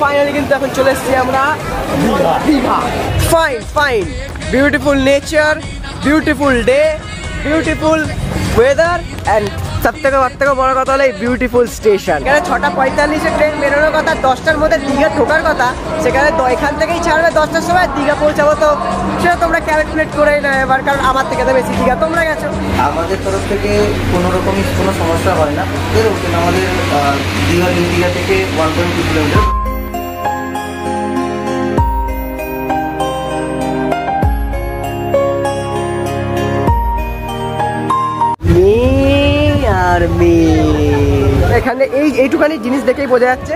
Finally কিন্তু এখন চলে এসেছি আমরা Digha. Fine beautiful nature, beautiful day, beautiful weather and সব থেকে বড় কথা হলো এই বিউটিফুল স্টেশন। এখানে 6:45-এ ট্রেন বেরোনোর কথা, 10টার মধ্যে দীঘা ঢোকার কথা, সেখানে এখান থেকেই ছাড়বে 10টার সময়, দীঘা পৌঁছাবো। তো সেটা তোমরা ক্যালকুলেট করেই না এবার, কারণ আমার থেকে তো বেশি দীঘা তোমরা গেছো। আমাদের তরফ থেকে কোনো রকমই কোনো সমস্যা হয় না। আমাদের দীঘা থেকে 1.2 কিলোমিটার। এখানে এইটুখানি জিনিস দেখেই বোঝা যাচ্ছে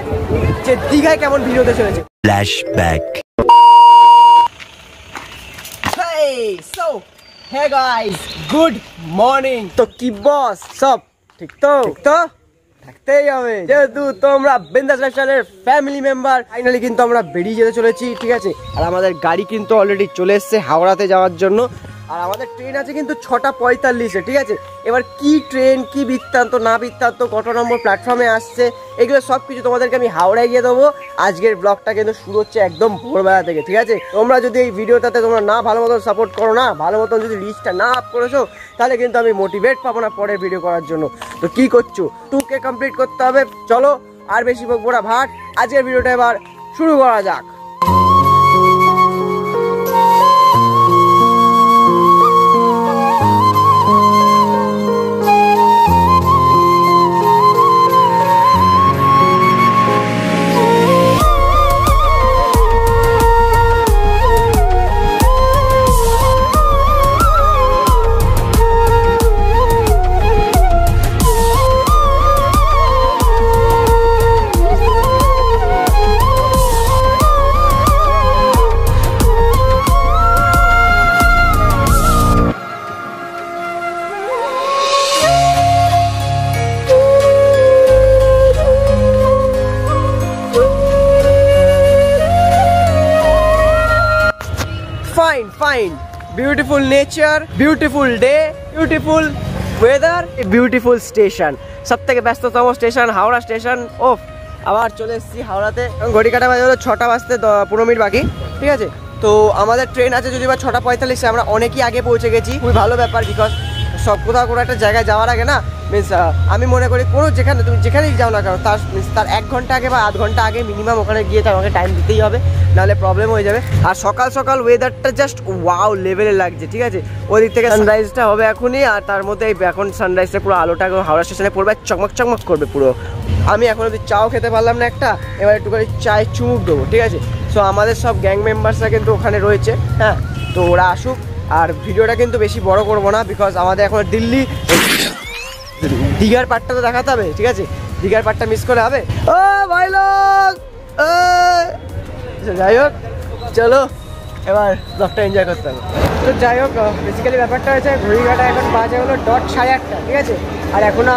যে দীঘায় কেমন ভিড় হতে চলেছে। Flashback. Hey guys, good morning. তো কি বস, সব ঠিক তো? থাকতেই হবে, যেহেতু তোমরা বিন্দাস লাইফস্টাইলের ফ্যামিলি মেম্বার। ফাইনালি কিন্তু আমরা বেরিয়ে যেতে চলেছি, ঠিক আছে। আর আমাদের গাড়ি কিন্তু অলরেডি চলে এসছে হাওড়াতে যাওয়ার জন্য। আর আমাদের ট্রেন আছে কিন্তু 6:45-এ, ঠিক আছে। এবার কি ট্রেন, কি বৃত্তান্ত না বৃত্তান্ত, কত নম্বর প্ল্যাটফর্মে আসছে, এগুলো সব কিছু তোমাদেরকে আমি হাওড়ায় গিয়ে দেবো। আজকের ব্লগটা কিন্তু শুরু হচ্ছে একদম ভোরবেলা থেকে, ঠিক আছে। তোমরা যদি এই ভিডিওটাতে তোমরা না ভালো মতন সাপোর্ট করো, না ভালো মতন যদি রিচটা না আপ করেছো, তাহলে কিন্তু আমি মোটিভেট পাবো না পরের ভিডিও করার জন্য। তো কি করছো, 2K কমপ্লিট করতে হবে। চলো আর বেশি বকবো না, ভাট, আজকের ভিডিওটা এবার শুরু করা যাক। Fine beautiful nature, beautiful day, beautiful weather, beautiful station. সব থেকে ব্যস্ততম স্টেশন হাওড়া স্টেশন। ওফ, আবার চলে এসেছি হাওড়াতে। ঘড়ি কাটা বাজে হলো 6টা বাজতে 15 মিনিট বাকি, ঠিক আছে। তো আমাদের ট্রেন আছে যদি বা 6:45-এ, আমরা অনেকই আগে পৌঁছে গেছি। খুবই ভালো ব্যাপার, বিকজ সব কোথাও কোনো একটা জায়গায় যাওয়ার আগে না মিনস আমি মনে করি কোনো যেখানে তুমি যেখানেই যাও না কেন তার 1 ঘন্টা আগে বা আধ ঘন্টা আগে মিনিমাম ওখানে গিয়ে আমাকে টাইম দিতেই হবে, নাহলে প্রবলেম হয়ে যাবে। আর সকাল সকাল ওয়েদারটা জাস্ট ওয়াও লেভেলে লাগছে, ঠিক আছে। ওই দিক থেকে সানরাইজটা হবে এখনই, আর তার মধ্যে এখন সানরাইজটা পুরো আলোটা হাওড়া স্টেশনে পড়বে, চকমক করবে পুরো। আমি এখন অব্দি চাও খেতে পারলাম না একটা, এবার একটু করে চায় চুমুক দেবো, ঠিক আছে। সো আমাদের সব গ্যাং মেম্বার্সরা কিন্তু ওখানে রয়েছে, হ্যাঁ। তো ওরা আসুক, আর ভিডিওটা কিন্তু বেশি বড় করবো না, বিকজ আমাদের এখন দীঘার পার্টটা তো দেখাতে হবে, ঠিক আছে। দীঘার পার্টটা মিস করে হবে। ও ভাই লোক, যাই হোক, চলো এবার ব্লগটা এনজয় করতে হবে। তো যাই হোক, বেসিক্যালি ব্যাপারটা হয়েছে ঘড়িঘাটা এখন বাজে হলো 8:30, ঠিক আছে। আর এখনও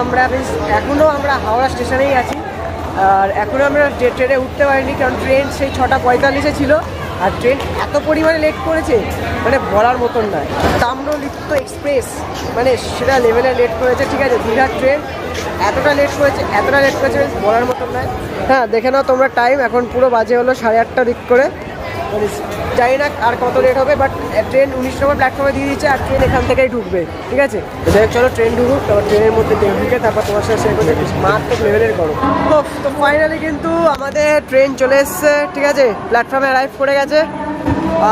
আমরা হাওড়া স্টেশনেই আছি। আর এখনও আমরা ট্রেনে উঠতে পারিনি, কারণ ট্রেন সেই 6:45-এ ছিল। আর ট্রেন এত পরিমাণে লেট করেছে, মানে বলার মতন নয়। তাম্রলিপ্ত এক্সপ্রেস মানে সেটা লেভেলে লেট করেছে, ঠিক আছে। দীঘার ট্রেন এতটা লেট করেছে বলার মতন নয়। হ্যাঁ, দেখে নাও তোমরা টাইম, এখন পুরো বাজে হলো 8:30 দিক করে। মানে জানি না আর কত লেট হবে, বাট ট্রেন 19 নম্বর প্ল্যাটফর্মে দিয়ে দিচ্ছে, আর ট্রেন এখান থেকেই ঢুকবে, ঠিক আছে। চলো ট্রেন ঢুকুক, তারপর ট্রেনের মধ্যে ঢুকে তারপর তোমার সাথে শেয়ার করতে মারাত্মক লেভেলের করো। তো ফাইনালি কিন্তু আমাদের ট্রেন চলে এসছে, ঠিক আছে। প্ল্যাটফর্মে অ্যারাইভ করে গেছে,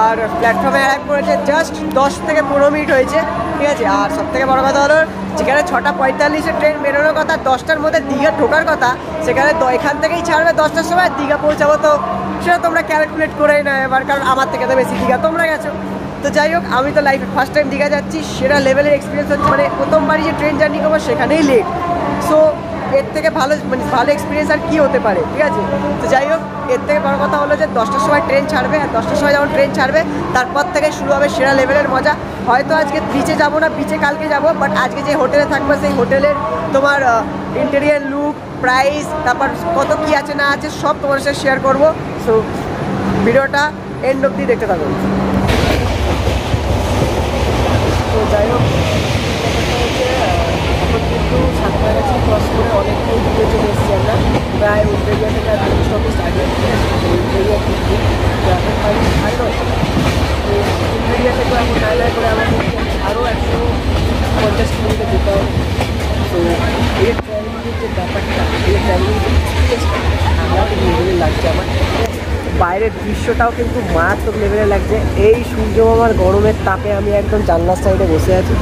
আর প্ল্যাটফর্মে অ্যারাইভ করেছে জাস্ট 10 থেকে 15 মিনিট হয়েছে, ঠিক আছে। আর সব থেকে বড় কথা হলো, যেখানে 6:45-এ ট্রেন বেরোনোর কথা, 10টার মধ্যে দীঘা ঢোকার কথা, সেখানে এখান থেকেই ছাড়বে 10টার সময়, দীঘা পৌঁছাবো। তো সেটা তোমরা ক্যালকুলেট করেই না এবার, কারণ আমার থেকে তো বেশি দীঘা তোমরা গেছো। তো যাই হোক, আমি তো লাইফে ফার্স্ট টাইম দীঘা যাচ্ছি, সেটা লেভেলের এক্সপিরিয়েন্স হচ্ছে। মানে প্রথমবারই যে ট্রেন জার্নি করবো সেখানেই লেট। সো এর থেকে ভালো ভালো এক্সপিরিয়েন্স আর কি হতে পারে, ঠিক আছে। তো যাই হোক, এর থেকে বড় কথা হলো যে 10টার সময় ট্রেন ছাড়বে, আর 10টার সময় যখন ট্রেন ছাড়বে তারপর থেকে শুরু হবে সেরা লেভেলের মজা। হয়তো আজকে বিচে যাবো না, বিচে কালকে যাবো, বাট আজকে যে হোটেলে থাকবো সেই হোটেলের তোমার ইন্টেরিয়ার লুক, প্রাইস, তারপর কত কি আছে না আছে সব তোমার সাথে শেয়ার করবো। সো ভিডিওটা এন্ড অবধি দেখতে থাকো। তো যাই হোক, এখন কিন্তু 7টা ক্রস করে অনেকটাই দূরে চলে এসেছি আমরা, প্রায় উত্তরিয়া থেকে 200 আগে। লাগছে আমার। বাইরের দৃশ্যটাও কিন্তু মারাত্মক লেভেলে লাগছে। এই সূর্য মামার গরমের তাপে আমি একদম জানলার সাইডে বসে আছি।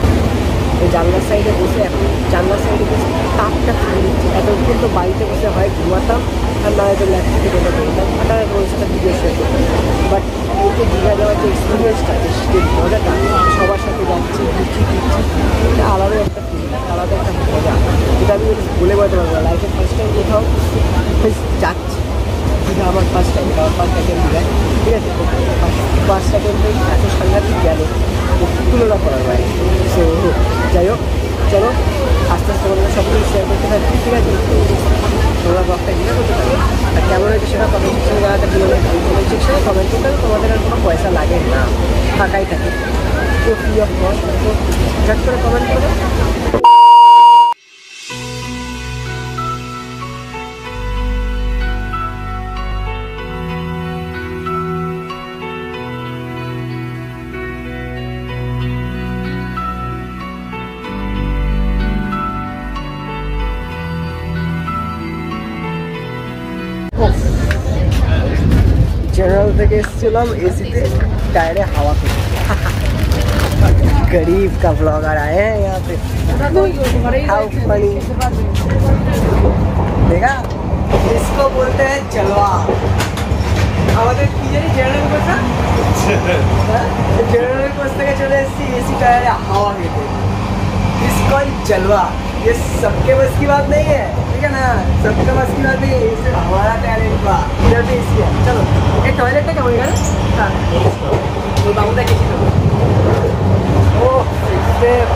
এই জানলার সাইডে বসে এখন জানলার সাইডে বসে তাপটা ফেলে দিচ্ছি। এতক্ষণ তো বাড়িতে বসে হয় ঘুমাতাম আর না হয়তো ল্যাপটপ থেকে বলে করতাম, আর ওই সাথে ভিডিও শেয়ার করতাম। বাট এই যে দীঘা যাওয়ার যে এক্সপিরিয়েন্সটা, যে মজাটা, সবার সাথে যাচ্ছি ঘুরছি ফিরছি, এটা আলাদা একটা ফিল, আলাদা একটা মজা, যেটা আমি বলে বলতে পারবো না। লাইফের ফার্স্ট টাইম কোথাও যাচ্ছি, দীঘা আমার ফার্স্ট টাইম, ফার্স্ট টাইম দীঘায়, ঠিক আছে। ফার্স্ট টাইম এত সাংঘাতিক গেল তুলনা করার বাইরে। সো যাই হোক, চলো আস্তে আস্তে তোমাদের সব কিছু শেয়ার করতে থাকি, ঠিক আছে। তোমরা ব্লগটা এনজয় করতে থাকো, আর কেমন হয়েছে সেটা কমেন্ট সেকশনে জানাতে ভুলো না। কমেন্ট সেকশনে কমেন্ট করতে তোমাদের আর কোনো পয়সা লাগে না, ফাঁকাই থাকে, তো ফ্রি অফ কস্ট। তো ঝট করে কমেন্ট করো। জেনারেল থেকে এসেছিলাম एसी पे, टायरे हवा पे। गरीब का ब्लॉगर आए हैं यहाँ पे। How funny। देखा, इसको बोलते हैं जलवा। আমাদের কি জানি জেনারেল কোচ, জেনারেল কোচ থেকে চলে এসেছি एसी टायरे हवा খেতে। इसको जलवा, ये सबके बस की बात नहीं है, ठीक है ना, सबके बस की बात नहीं है, ये सिर्फ हमारा टैलेंट का। इधर पे एसी है। चलो ये टॉयलेट का होगा ना, हाँ वो बाबूदा किसी को ओह सिस्टम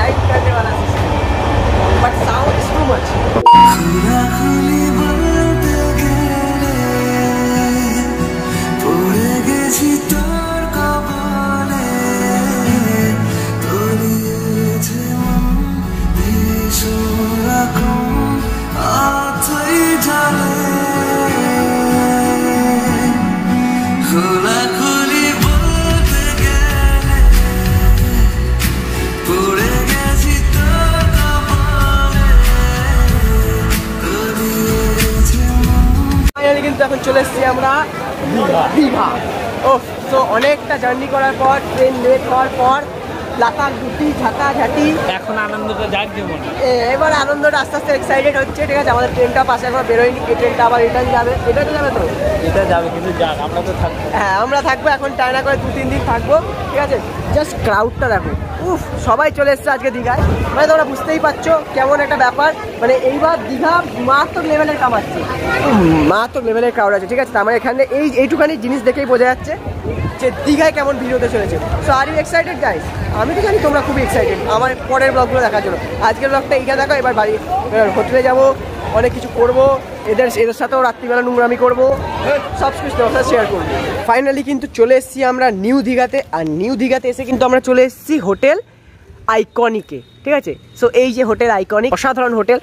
एक्ट करने वाला system, but sound is too much. কিন্তু এখন চলে এসেছি আমরা দীঘা। ও তো অনেকটা জার্নি করার পর, ট্রেন লেট হওয়ার পর, লাতার দুটি ঝাঁটাঝাঁটি, এখন আনন্দটা যাক যেমন এবার আনন্দটা আস্তে আস্তে এক্সাইটেড হচ্ছে, ঠিক আছে। আমাদের ট্রেনটা পাশে এখন বেরোয়নি, এই ট্রেনটা আবার রিটার্ন যাবে। এটা তো যাবে তো, এটা যাবে, কিন্তু যাক আমরা তো থাকবো। হ্যাঁ আমরা থাকবো এখন, টাইনা করে 2-3 দিন থাকবো, ঠিক আছে। জাস্ট ক্রাউডটা দেখো, উফ সবাই চলে এসছে আজকে দীঘায়। মানে তোমরা বুঝতেই পারছো কেমন একটা ব্যাপার, মানে এইবার দীঘা মারাত্মক লেভেলের কামাচ্ছে, মারাত্মক লেভেলের ক্রাউড আছে, ঠিক আছে। আমার এখানে এইটুখানি জিনিস দেখেই বোঝা যাচ্ছে যে দীঘায় কেমন ভিড় হতে চলেছে। So are you excited guys? আমি তো জানি তোমরা খুবই এক্সাইটেড আমার পরের ব্লগগুলো দেখার জন্য। আজকের ব্লগটা এইখানে দেখো, এবার বাড়ি হোটেলে যাবো, অনেক কিছু করবো, এদের সাথেও রাত্রিবেলা নোংরামি করবো, সব কিছু তোমার সাথে শেয়ার করবো। ফাইনালি কিন্তু চলে এসেছি আমরা নিউ দীঘাতে, আর নিউ দীঘাতে এসে কিন্তু আমরা চলে এসেছি হোটেল আইকনিকে, ঠিক আছে। সো এই যে হোটেল আইকনিক, অসাধারণ হোটেল।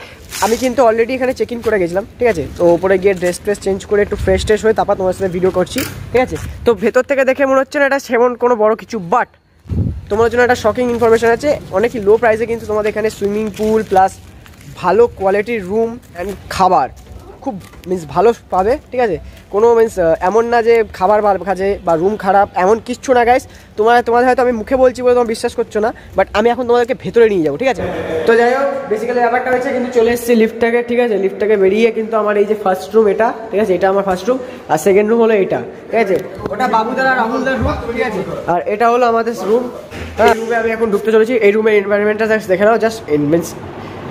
আমি কিন্তু অলরেডি এখানে চেক ইন করে গেছিলাম, ঠিক আছে। তো ওপরে গিয়ে ড্রেস চেঞ্জ করে একটু ফ্রেশ হয়ে তারপর তোমার সাথে ভিডিও করছি, ঠিক আছে। তো ভেতর থেকে দেখে মনে হচ্ছে না এটা সেমন কোনো বড় কিছু, বাট তোমার জন্য একটা শকিং ইনফরমেশন আছে। অনেকই লো প্রাইসে কিন্তু তোমাদের এখানে সুইমিং পুল প্লাস ভালো কোয়ালিটির রুম অ্যান্ড খাবার খুব ভালো পাবে, ঠিক আছে। কোনো এমন না যে খাবার ভালো খাজে বা রুম খারাপ, এমন কিচ্ছু না গাইস। তোমাদের হয়তো আমি মুখে বলছি বলে তোমার বিশ্বাস করছো না, বাট আমি এখন তোমাদেরকে ভেতরে নিয়ে যাবো, ঠিক আছে। তো যাই হোক, বেসিক্যালি ব্যাপারটা হচ্ছে কিন্তু চলে এসেছি লিফটটাকে, ঠিক আছে। লিফটটাকে বেরিয়ে কিন্তু আমার এই যে ফার্স্ট রুম এটা, ঠিক আছে, এটা আমার ফার্স্ট রুম। আর সেকেন্ড রুম হলো এটা, ঠিক আছে। ওটা বাবুদার আর রাহুলদার রুম, ঠিক আছে। আর এটা হলো আমাদের রুম। এই রুমে আমি এখন ঢুকতে চলেছি। এই রুমের এনভায়রনমেন্টটা জাস্ট দেখে নাও, জাস্ট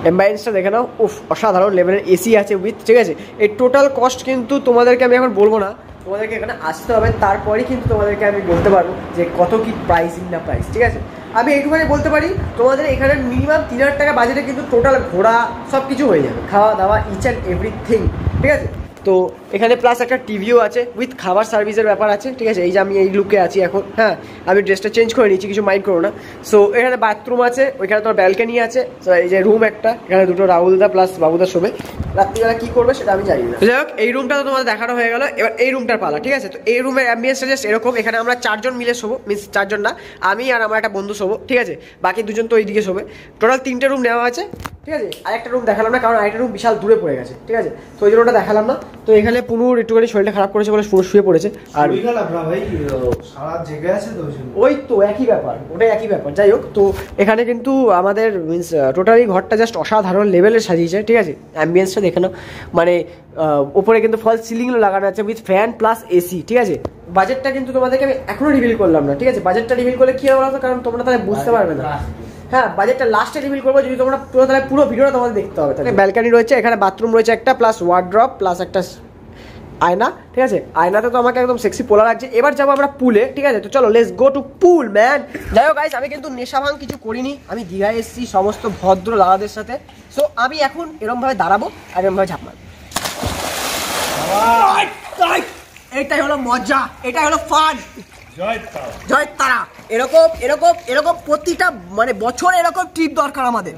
এম্বায়েন্সটা দেখে নাও, উফ অসাধারণ লেভেলের এসি আছে উইথ, ঠিক আছে। এই টোটাল কস্ট কিন্তু তোমাদেরকে আমি এখন বলবো না, তোমাদেরকে এখানে আসতে হবে, তারপরেই কিন্তু তোমাদেরকে আমি বলতে পারবো যে কত কি প্রাইসিং না প্রাইস, ঠিক আছে। আমি এইটুখানি বলতে পারি, তোমাদের এখানে মিনিমাম 3000 টাকা বাজেটে কিন্তু টোটাল ঘোরা সব কিছু হয়ে যাবে, খাওয়া দাওয়া ইচ অ্যান্ড এভরিথিং, ঠিক আছে। তো এখানে প্লাস একটা টিভিও আছে উইথ খাবার সার্ভিসের ব্যাপার আছে, ঠিক আছে। এই যে আমি এই লুকে আছি এখন, হ্যাঁ আমি ড্রেসটা চেঞ্জ করে নিচ্ছি, কিছু মাইন্ড করো না। সো এখানে বাথরুম আছে, ওইখানে তোমার ব্যালকনি আছে, এই যে রুম একটা, এখানে দুটো রাহুলদা প্লাস বাবুদা শোবে। রাত্রিবেলা কী করবে সেটা আমি জানি না। যাই হোক, এই রুমটা তো তোমাদের দেখানো হয়ে গেল, এবার এই রুমটার পালা, ঠিক আছে। তো এই রুমের অ্যাম্বিয়েন্সটা জাস্ট এরকম, এখানে আমরা 4 জন মিলে শোবো, মিনস 4 জন না, আমি আর আমার একটা বন্ধু শোবো, ঠিক আছে। বাকি 2 জন তো ওইদিকে শোবে। টোটাল 3টে রুম নেওয়া আছে, ঠিক আছে। আরেকটা রুম দেখালাম না, কারণ আরেকটা রুম বিশাল দূরে পড়ে গেছে, ঠিক আছে। তো ওই জন্য ওটা দেখালাম না। তো এখানে পুনুর একটুখানি শরীরটা খারাপ করেছে বলে পুনু শুয়ে পড়েছে। আর ভাই সারা জেগে আছে তো ওই তো একই ব্যাপার, ওটাই একই ব্যাপার। যাই হোক, তো এখানে কিন্তু আমাদের মিনস টোটালি ঘরটা জাস্ট অসাধারণ লেভেলের সাজিয়েছে, ঠিক আছে। অ্যাম্বিয়েন্সটা দেখে নাও, মানে ওপরে কিন্তু ফল সিলিংও লাগানো আছে উইথ ফ্যান প্লাস এসি, ঠিক আছে। বাজেটটা কিন্তু তোমাদেরকে আমি এখনো রিভিল করলাম না, ঠিক আছে। বাজেটটা রিভিল করলে কি হবে বলতো, কারণ তোমরা তাহলে বুঝতে পারবে না। হ্যাঁ, বাজেটটা লাস্টে রিভিল করবো, যদি তোমরা তাহলে পুরো ভিডিওটা তোমাদের দেখতে হবে। তাহলে ব্যালকানি রয়েছে, এখানে বাথরুম রয়েছে একটা, প্লাস ওয়ার্ড্রপ, প্লাস একটা আয়না, ঠিক আছে। আয়নাতে তো আমাকে একদম সেক্সি পোলা লাগছে। এবার যাবো আমরা পুলে, ঠিক আছে। তো চলো let's go to pool man. যাই হোক গাইস, আমি কিন্তু নেশা ভাঙ কিছু করিনি, আমি দীঘায় এসেছি সমস্ত ভদ্র দাদাদের সাথে। সো আমি এখন এরকম ভাবে দাঁড়াবো আর এরকম ভাবে ঝাঁপ মারবো। এটাই হলো মজা, এটাই হলো ফান। জয় তারা। এরকম এরকম এরকম প্রতিটা মানে বছর এরকম ট্রিপ দরকার আমাদের,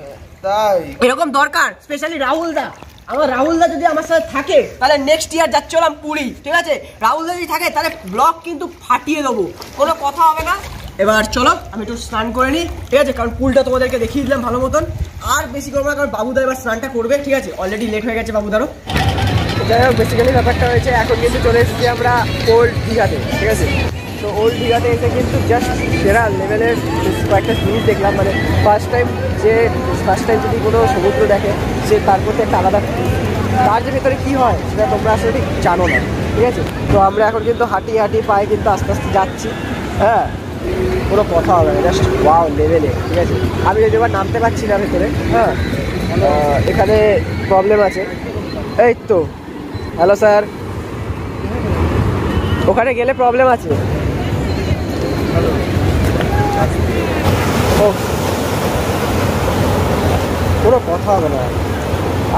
তাই এরকম দরকার। স্পেশালি রাহুল দা, আমার রাহুল দা যদি আমার সাথে থাকে তাহলে নেক্সট ইয়ার যাচ্ছিলাম পুরী, ঠিক আছে। রাহুল দা যদি থাকে তাহলে ব্লগ কিন্তু ফাটিয়ে দেবো, কোনো কথা হবে না। এবার চলো আমি একটু স্নান করে নিই, ঠিক আছে, কারণ পুলটা তোমাদেরকে দেখিয়ে দিলাম ভালো মতন। আর বেশি করবো না, কারণ বাবুদা এবার স্নানটা করবে, ঠিক আছে। অলরেডি লেট হয়ে গেছে বাবুদারও। যাই হোক, বেসিক্যালি ব্যাপারটা হয়েছে এখন কিন্তু চলে এসেছি আমরা ওল্ড দীঘাতে, ঠিক আছে। তো ওল্ড দীঘাতে এসে কিন্তু জাস্ট সেরা লেভেলের কয়েকটা জিনিস দেখলাম। মানে ফার্স্ট টাইম যদি কোনো সমুদ্র দেখে, সে তার প্রতি একটা আলাদা, তার যে ভেতরে কী হয় সেটা তোমরা আসলে ঠিক জানো না, ঠিক আছে। তো আমরা এখন কিন্তু হাঁটি পায়ে কিন্তু আস্তে আস্তে যাচ্ছি, হ্যাঁ, কোনো কথা হবে না, জাস্ট ওয়াও লেভেলে, ঠিক আছে। আমি যদি এবার নামতে পারছি না ভেতরে, হ্যাঁ, এখানে প্রবলেম আছে। এই তো হ্যালো স্যার, ওখানে গেলে প্রবলেম আছে। ও কোনো কথা হবে না,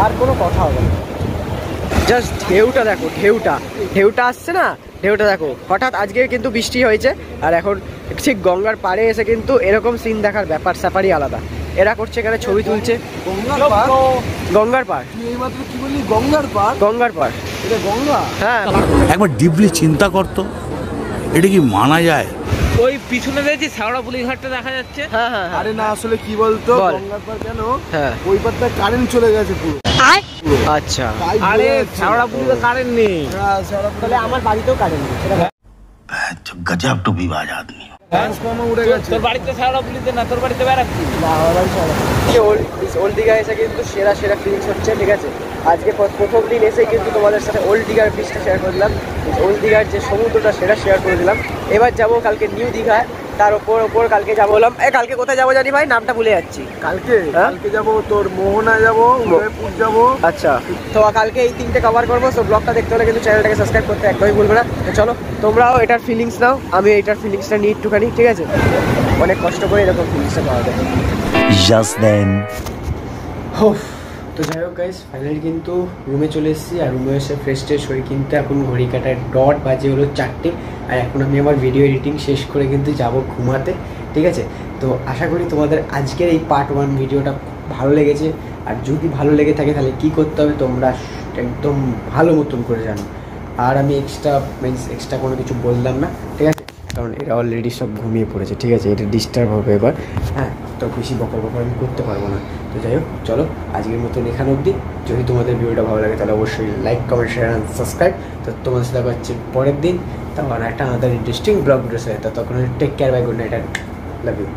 আর কোনো কথা হবে না। জাস্ট ঢেউটা দেখো, ঢেউটা আসছে না, ঢেউটা দেখো। হঠাৎ আজকে কিন্তু বৃষ্টি হয়েছে, আর এখন ঠিক গঙ্গার পাড়ে এসে কিন্তু এরকম সিন দেখার ব্যাপার স্যাপারই আলাদা। এরা করছে এখানে ছবি তুলছে। গঙ্গার পাড়, এইমাত্র কি বললি? গঙ্গার পাড়? গঙ্গার পাড়, এটা গঙ্গা? হ্যাঁ। একবার ডিপলি চিন্তা করতো, এটা কি মানা যায়? ওই পিছনে দেখছি শেওড়াফুলি ঘাটটা দেখা যাচ্ছে। হ্যাঁ হ্যাঁ, আরে না, আসলে কি বলতো, বল। গঙ্গার পাড় কেন, হ্যাঁ, ওই পাড়টা কারেন্ট চলে গেছে পুরো। আচ্ছা। তাই আরে বোঝা যাচ্ছে। শেওড়াফুলিতে কারেন্ট নেই। হ্যাঁ, শেওড়াফুলি তাহলে আমার বাড়িতেও কারেন্ট নেই, সেটা গজব টু বিবাজ আদমি। ট্রান্সফর্মার উড়ে গেছে। তোর বাড়িতে শেওড়াফুলিতে না, তোর বাড়িতে বেড়াচ্ছি। ওল্ড দীঘা এসে কিন্তু সেরা ফিলিংস হচ্ছে, ঠিক আছে। আজকে প্রথম দিন এসে কিন্তু তোমাদের সাথে ওল্ড দীঘার বিচটা শেয়ার করে দিলাম, ওল্ড দীঘার যে সমুদ্রটা সেটা শেয়ার করে দিলাম। এবার যাবো কালকে নিউ দীঘায়, তার ওপর কালকে যাবো বললাম। কালকে কোথায় যাবো জানি ভাই, নামটা ভুলে যাচ্ছি। কালকে যাবো তোর মোহনা যাবো, উদয়পুর যাবো। আচ্ছা, তো কালকে এই তিনটে কভার করবো। সো ব্লগটা দেখতে হলে কিন্তু চ্যানেলটাকে সাবস্ক্রাইব করতে একদমই ভুলবে না। তো চলো তোমরাও এটার ফিলিংস নাও, আমি এটার ফিলিংসটা নিই একটুখানি, ঠিক আছে। অনেক কষ্ট করে এরকম ফিলিংসটা পাওয়া যায়। জাস্ট দেন তো যাই হোক গাইস, ফাইনালি কিন্তু রুমে চলে এসেছি। আর রুমে এসে ফ্রেশ ট্রেশ হয়ে কিন্তু এখন ঘড়ি কাটায় ডট বাজে হলো 4টে। আর এখন আমি আমার ভিডিও এডিটিং শেষ করে কিন্তু যাব ঘুমাতে, ঠিক আছে। তো আশা করি তোমাদের আজকের এই পার্ট 1 ভিডিওটা ভালো লেগেছে। আর যদি ভালো লেগে থাকে তাহলে কী করতে হবে তোমরা একদম ভালো মতন করে জানো। আর আমি এক্সট্রা কোনো কিছু বললাম না, ঠিক আছে, কারণ এরা অলরেডি সব ঘুমিয়ে পড়েছে, ঠিক আছে। এটা ডিস্টার্ব হবে এবার, হ্যাঁ, তো বেশি বকর আমি করতে পারবো না। তো যাই হোক, চলো আজকের মতন এখানে অবধি। যদি তোমাদের ভিডিওটা ভালো লাগে তাহলে অবশ্যই like, comment, share and subscribe. তো তোমাদের সাথে দেখা হচ্ছে পরের দিন, তখন একটা আলাদা ইন্টারেস্টিং ব্লগ ভিডিওর সাথে। তখন take care, bye, good night, love you.